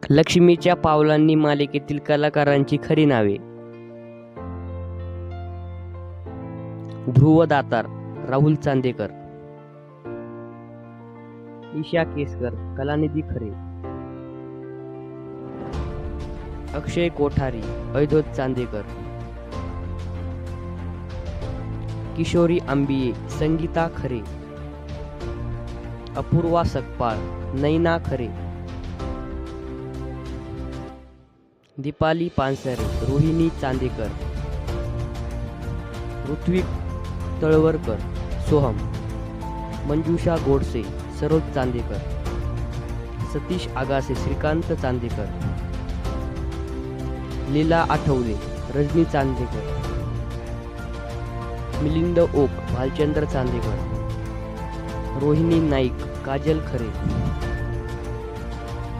लक्ष्मीच्या पावलांनी मालिकेतील कलाकारांची खरी नावे: ध्रुव दातार, राहुल चांदेकर, ईशा केसकर, कलानिधी खरे, अक्षय कोठारी, अवधूत चांदेकर, किशोरी आंबिये, संगीता खरे, अपूर्वा सकपाळ, नैना खरे, दीपाली पानसरे, रोहिणी चांदेकर, ऋत्विक तळवरकर, सोहम, मंजुषा गोडसे, सरोज चांदेकर, सतीश आगासे, श्रीकांत चांदेकर, लीला आठवले, रजनी चांदेकर, मिलिंद ओक, भालचंद्र चांदेकर, रोहिणी नाईक, काजल खरे.